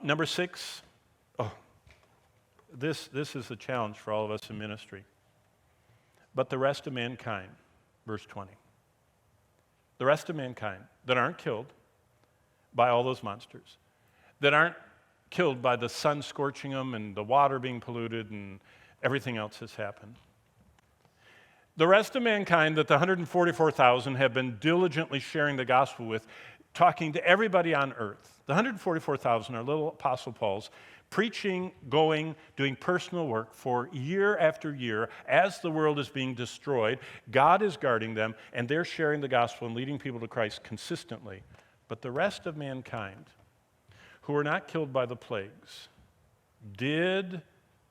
Number 6, this is a challenge for all of us in ministry. But the rest of mankind, verse 20. The rest of mankind that aren't killed by all those monsters, that aren't killed by the sun scorching them and the water being polluted and everything else has happened. The rest of mankind that the 144,000 have been diligently sharing the gospel with, talking to everybody on earth. The 144,000 are little Apostle Paul's, preaching, going, doing personal work for year after year as the world is being destroyed. God is guarding them, and they're sharing the gospel and leading people to Christ consistently. But the rest of mankind, who were not killed by the plagues, did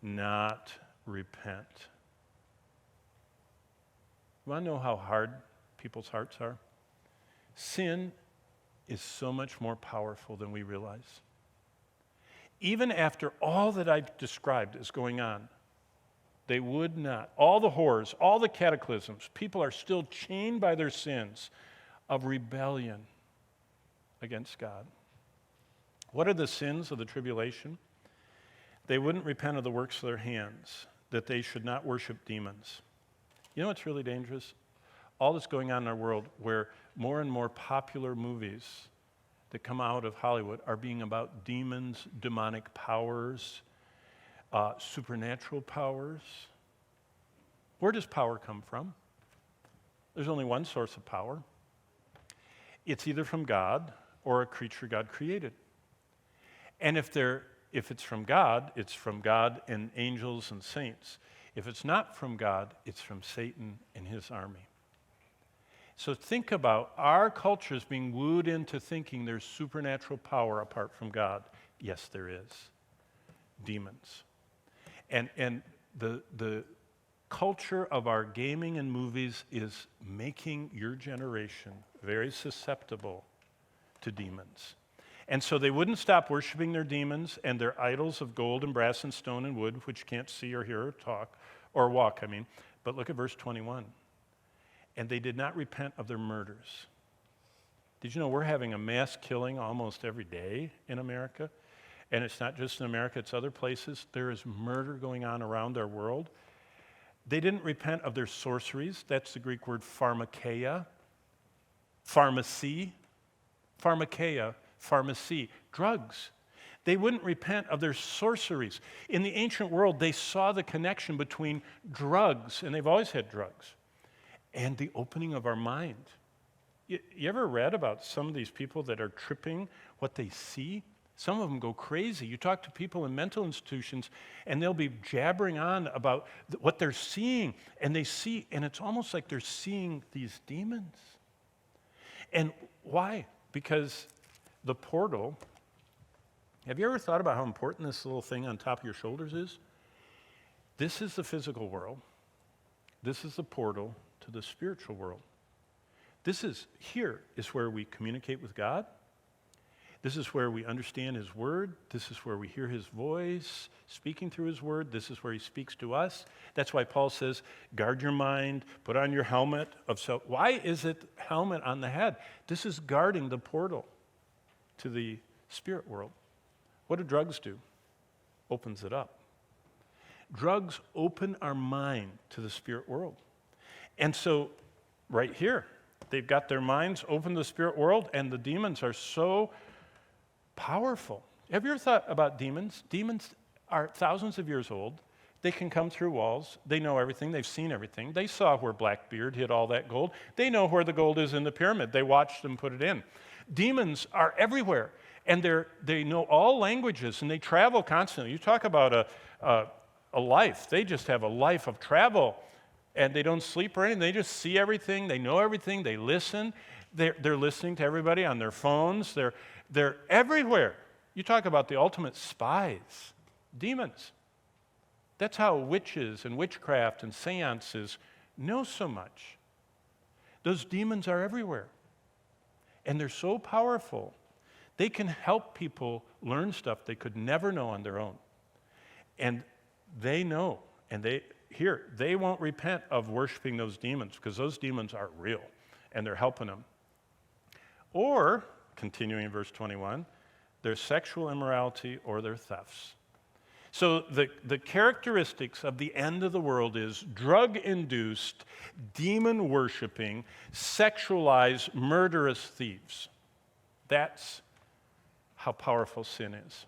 not repent. You want to know how hard people's hearts are? Sin is so much more powerful than we realize. Even after all that I've described is going on, they would not. All the horrors, all the cataclysms, people are still chained by their sins of rebellion against God. What are the sins of the tribulation? They wouldn't repent of the works of their hands, that they should not worship demons. You know what's really dangerous? All that's going on in our world where more and more popular movies that come out of Hollywood are being about demons, demonic powers, supernatural powers. Where does power come from? There's only one source of power. It's either from God or a creature God created. And if it's from God and angels and saints. If it's not from God, it's from Satan and his army. So think about our cultures being wooed into thinking there's supernatural power apart from God. Yes, there is. Demons. And the culture of our gaming and movies is making your generation very susceptible to demons. And so they wouldn't stop worshiping their demons and their idols of gold and brass and stone and wood, which can't see or hear or talk, or walk, I mean. But look at verse 21. And they did not repent of their murders. Did you know we're having a mass killing almost every day in America? And it's not just in America, it's other places. There is murder going on around our world. They didn't repent of their sorceries. That's the Greek word pharmakeia. Pharmacy. Pharmakeia. Pharmacy. Drugs. They wouldn't repent of their sorceries. In the ancient world, they saw the connection between drugs, and they've always had drugs, and the opening of our mind. You ever read about some of these people that are tripping what they see? Some of them go crazy. You talk to people in mental institutions, and they'll be jabbering on about what they're seeing, and they see, and it's almost like they're seeing these demons. And why? Because the portal, have you ever thought about how important this little thing on top of your shoulders is? This is the physical world. This is the portal to the spiritual world. Here is where we communicate with God. This is where we understand His Word. This is where we hear His voice speaking through His Word. This is where He speaks to us. That's why Paul says, guard your mind, put on your helmet of self. Why is it helmet on the head? This is guarding the portal to the spirit world. What do drugs do? Opens it up. Drugs open our mind to the spirit world. And so, right here, they've got their minds open to the spirit world, and the demons are so powerful. Have you ever thought about demons? Demons are thousands of years old. They can come through walls. They know everything. They've seen everything. They saw where Blackbeard hid all that gold. They know where the gold is in the pyramid. They watched them put it in. Demons are everywhere, and they know all languages, and they travel constantly. You talk about a life. They just have a life of travel, and they don't sleep or anything. They just see everything. They know everything. They listen. They're listening to everybody on their phones. They're everywhere. You talk about the ultimate spies, demons. That's how witches and witchcraft and seances know so much. Those demons are everywhere. And they're so powerful, they can help people learn stuff they could never know on their own. And they know, and they won't repent of worshiping those demons, because those demons are real, and they're helping them. Or, continuing in verse 21, their sexual immorality, or their thefts. So the characteristics of the end of the world is drug-induced, demon-worshiping, sexualized, murderous thieves. That's how powerful sin is.